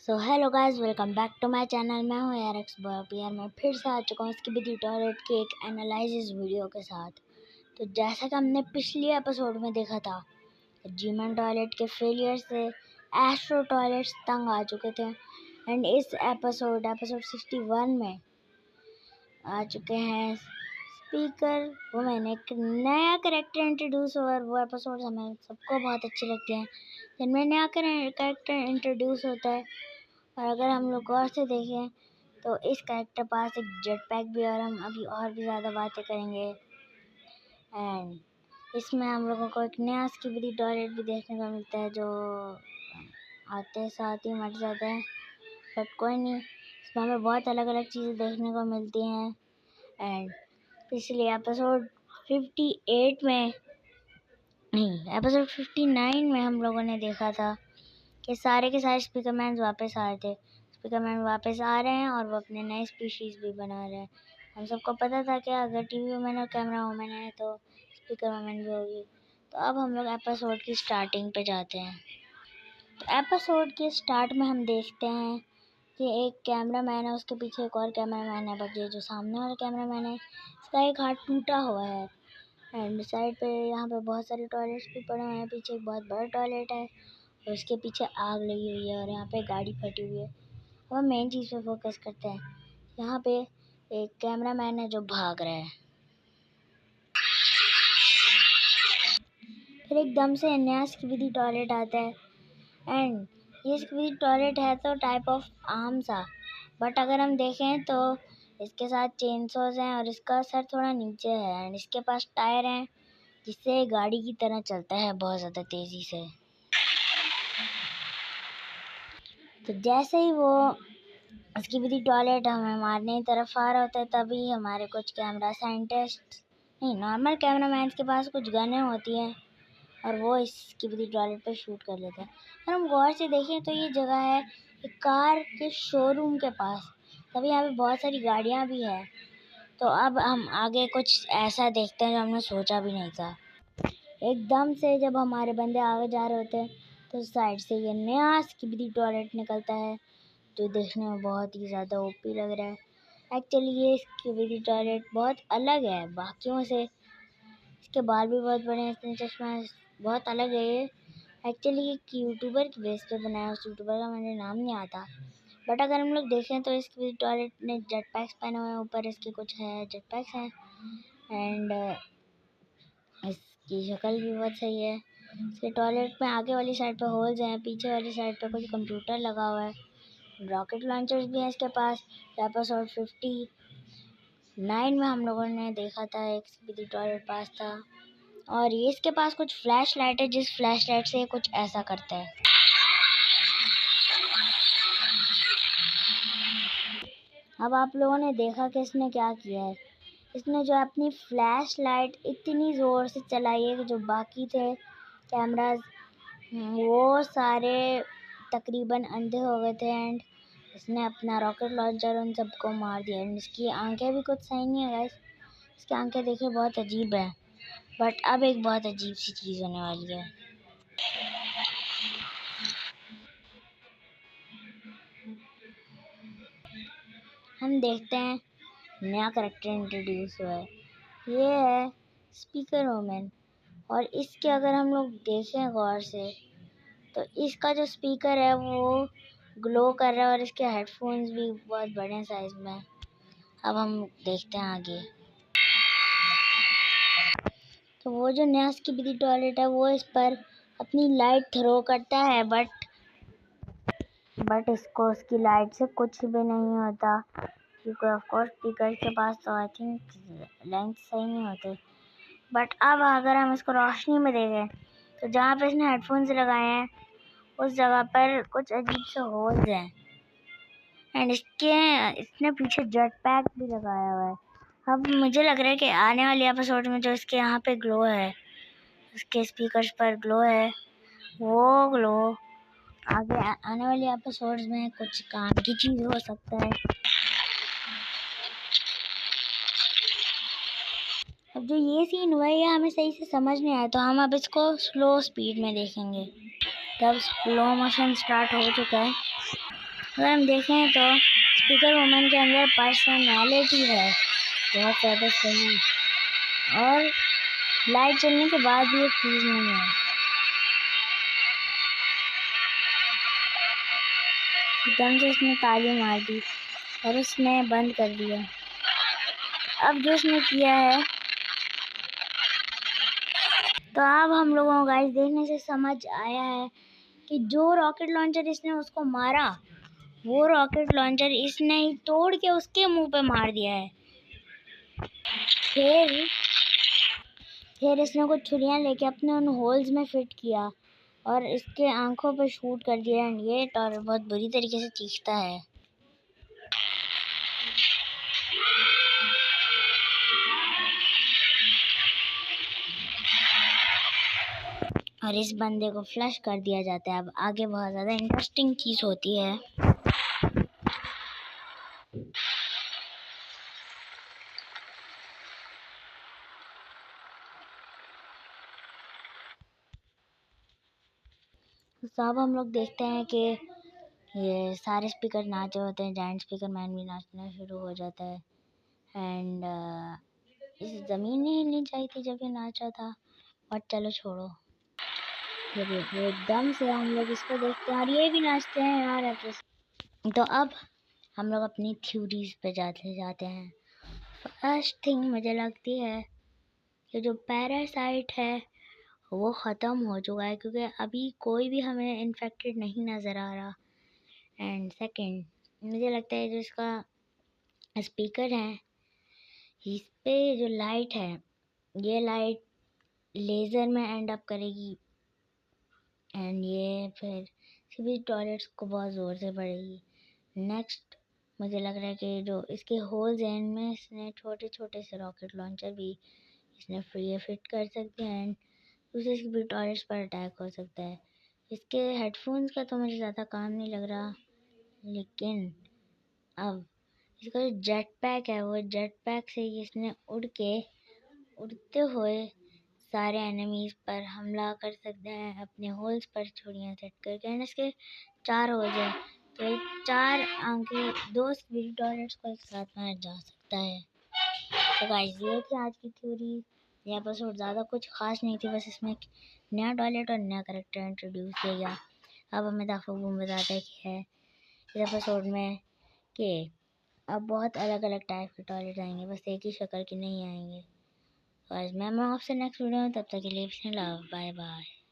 So hello guys, welcome back to my channel. मैं हूँ यार एक्स बॉय। यार मैं फिर से आ चुका हूँ स्किबिडी टॉयलेट के एक एनालिसिस वीडियो के साथ। तो जैसा कि हमने पिछले एपिसोड में देखा था, जीमन टॉयलेट के फेलियर से एस्ट्रो टॉयलेट्स तंग आ चुके थे। एंड इस एपिसोड 61 में आ चुके हैं स्पीकर वुमेन। एक नया कैरेक्टर इंट्रोड्यूस हुआ। वो एपिसोड हमें सबको बहुत अच्छे लगते हैं जिनमें नया कैरेक्टर इंट्रोड्यूस होता है। और अगर हम लोग गौर से देखें तो इस कैरेक्टर पास एक जेट पैक भी है और हम अभी और भी ज़्यादा बातें करेंगे। एंड इसमें हम लोगों को एक नया स्किबिडी टॉयलेट भी देखने को मिलता है जो आते साथ ही मर जाता है, बट कोई नहीं, इसमें हमें बहुत अलग अलग चीज़ें देखने को मिलती हैं। एंड पिछले एपिसोड 58 में नहीं, एपिसोड 59 में हम लोगों ने देखा था कि सारे के सारे स्पीकरमैन वापस आ रहे थे। स्पीकरमैन वापस आ रहे हैं और वो अपने नए स्पीशीज़ भी बना रहे हैं। हम सबको पता था कि अगर टीवी वुमेन और कैमरा वुमेन है तो स्पीकर वुमेन भी होगी। तो अब हम लोग एपिसोड की स्टार्टिंग पे जाते हैं। तो एपिसोड के स्टार्ट में हम देखते हैं कि एक कैमरा मैन है, उसके पीछे एक और कैमरा मैन है, बट ये जो सामने वाला कैमरा मैन है इसका एक हाथ टूटा हुआ है। एंड साइड पे यहाँ पे बहुत सारे टॉयलेट्स भी पड़े हुए हैं। पीछे एक बहुत बड़ा टॉयलेट है और उसके पीछे आग लगी हुई है और यहाँ पे गाड़ी फटी हुई है। अब हम मेन चीज़ पे फोकस करते हैं। यहाँ पे एक कैमरा मैन है जो भाग रहा है। फिर एकदम से नया स्किबिडी टॉयलेट आता है। एंड ये स्किबिडी टॉयलेट है तो टाइप ऑफ आर्म सा, बट अगर हम देखें तो इसके साथ चेनसॉस हैं और इसका सर थोड़ा नीचे है। एंड इसके पास टायर हैं जिससे गाड़ी की तरह चलता है बहुत ज़्यादा तेज़ी से। तो जैसे ही वो स्किबिडी टॉयलेट हमें मारने की तरफ आ रहा होता है तभी हमारे कुछ camera scientist normal camera man के पास कुछ गनें होती हैं और वो इस स्किबिडी टॉयलेट पे शूट कर लेते हैं। अगर हम गौर से देखें तो ये जगह है एक कार के शोरूम के पास, तभी यहाँ पे बहुत सारी गाड़ियाँ भी है। तो अब हम आगे कुछ ऐसा देखते हैं जो हमने सोचा भी नहीं था। एकदम से जब हमारे बंदे आगे जा रहे होते हैं तो साइड से ये नया स्किबिडी टॉयलेट निकलता है जो देखने में बहुत ही ज़्यादा ओपी लग रहा है। एक्चुअली ये स्किबिडी टॉयलेट बहुत अलग है बाकियों से। इसके बाल भी बहुत बड़े हैं, इसमें चश्मा बहुत अलग है। ये एक्चुअली एक यूट्यूबर की बेस पे बनाया है। उस यूट्यूबर का मुझे नाम नहीं आता, बट अगर हम लोग देखें तो इसके टॉयलेट ने जेट पैक्स पहने हुए हैं। ऊपर इसके कुछ है जेट पैक्स हैं। एंड इसकी शक्ल भी बहुत सही है। इसके टॉयलेट में आगे वाली साइड पे होल्स हैं, पीछे वाली साइड पे कुछ कंप्यूटर लगा हुआ है। रॉकेट लॉन्चर्स भी हैं इसके पास। एपिसोड 59 में हम लोगों ने देखा था एक स्किबिडी टॉयलेट पास था और ये इसके पास कुछ फ्लैश लाइट है जिस फ्लैश लाइट से कुछ ऐसा करता है। अब आप लोगों ने देखा कि इसने क्या किया है। इसने जो अपनी फ्लैश लाइट इतनी ज़ोर से चलाई है कि जो बाकी थे कैमराज वो सारे तकरीबन अंधे हो गए थे। एंड इसने अपना रॉकेट लॉन्चर उन सबको मार दिया। एंड इसकी आंखें भी कुछ सही नहीं है गाइस। इसकी आंखें देखिए बहुत अजीब है। बट अब एक बहुत अजीब सी चीज़ होने वाली है। हम देखते हैं नया कैरेक्टर इंट्रोड्यूस हुआ है। ये है स्पीकर वुमेन। और इसके अगर हम लोग देखें गौर से तो इसका जो स्पीकर है वो ग्लो कर रहा है और इसके हेडफोन्स भी बहुत बड़े साइज में। अब हम देखते हैं आगे। तो वो जो नया स्किबिडी टॉयलेट है वो इस पर अपनी लाइट थ्रो करता है, बट इसको उसकी लाइट से कुछ भी नहीं होता क्योंकि ऑफ कोर्स स्पीकर के पास तो आई थिंक लेंथ सही नहीं होते। बट अब अगर हम इसको रोशनी में देखें तो जहाँ पे इसने हेडफोन्स लगाए हैं उस जगह पर कुछ अजीब से होल्स हैं। एंड इसने पीछे जेट पैक भी लगाया हुआ है। अब मुझे लग रहा है कि आने वाले एपिसोड में जो इसके यहाँ पे ग्लो है, उसके स्पीकर्स पर ग्लो है, वो ग्लो आगे आने वाले एपिसोड्स में कुछ काम की चीज़ हो सकता है। अब जो ये सीन हुआ है ये हमें सही से समझ नहीं आया, तो हम अब इसको स्लो स्पीड में देखेंगे। तब स्लो मोशन स्टार्ट हो चुका है। अगर हम देखें तो स्पीकर वुमन के अंदर पर्सनालिटी है बहुत ज़्यादा सही, और लाइट चलने के बाद भी ये फ्रीज नहीं है। एकदम से उसने ताली मार दी और उसने बंद कर दिया। अब जो उसने किया है, तो अब हम लोगों को गाइस देखने से समझ आया है कि जो रॉकेट लॉन्चर इसने उसको मारा, वो रॉकेट लॉन्चर इसने ही तोड़ के उसके मुंह पे मार दिया है। फिर इसने कुछ छुरियां लेके अपने उन होल्स में फिट किया और इसके आंखों पे शूट कर दिया। एंड ये टॉर बहुत बुरी तरीके से चीखता है। और इस बंदे को फ्लश कर दिया जाता है। अब आगे बहुत ज़्यादा इंटरेस्टिंग चीज़ होती है। तो अब हम लोग देखते हैं कि ये सारे स्पीकर नाचे होते हैं। जायंट स्पीकर मैन भी नाचना शुरू हो जाता है। एंड इस ज़मीन नहीं हिलनी चाहिए थी जब ये नाचा था, और चलो छोड़ो। ये देखो एकदम से हम लोग इसको देखते हैं और ये भी नाचते हैं यार। तो अब हम लोग अपनी थ्योरीज पे जाते हैं। फर्स्ट थिंग मुझे लगती है कि जो पैरासाइट है वो ख़त्म हो चुका है, क्योंकि अभी कोई भी हमें इन्फेक्टेड नहीं नज़र आ रहा। एंड सेकंड, मुझे लगता है जो इसका स्पीकर है, इस पे जो लाइट है, ये लाइट लेज़र में एंड अप करेगी। एंड ये फिर सभी टॉयलेट्स को बहुत ज़ोर से पड़ेगी। नेक्स्ट, मुझे लग रहा है कि जो इसके होल्स हैं इनमें इसने छोटे छोटे से रॉकेट लॉन्चर भी इसने फ्री फिट कर सकते हैं। एंड दूसरे भी टॉयलेट्स पर अटैक हो सकता है। इसके हेडफोन्स का तो मुझे ज़्यादा काम नहीं लग रहा, लेकिन अब इसका जो जेट पैक है, वो जेट पैक से ही इसने उड़ते हुए सारे एनिमीज पर हमला कर सकते हैं अपने होल्स पर छुरियां सेट करके। एंड इसके 4 होल्स हैं, तो ये 4 आगे 2 स्पीड टॉयलेट्स को एक साथ मारा जा सकता है। तो गाइस ये थी आज की थ्योरी। ये एपिसोड ज़्यादा कुछ खास नहीं थी, बस इसमें एक नया टॉयलेट और नया करेक्टर इंट्रोड्यूस किया गया। अब हमें दाफूबूम बताता है कि है इस एपिसोड में कि अब बहुत अलग अलग टाइप के टॉयलेट आएंगे, बस एक ही शक्ल के नहीं आएंगे। गाइस मैं आपसे नेक्स्ट वीडियो में, तब तक के लिए लव, बाय बाय।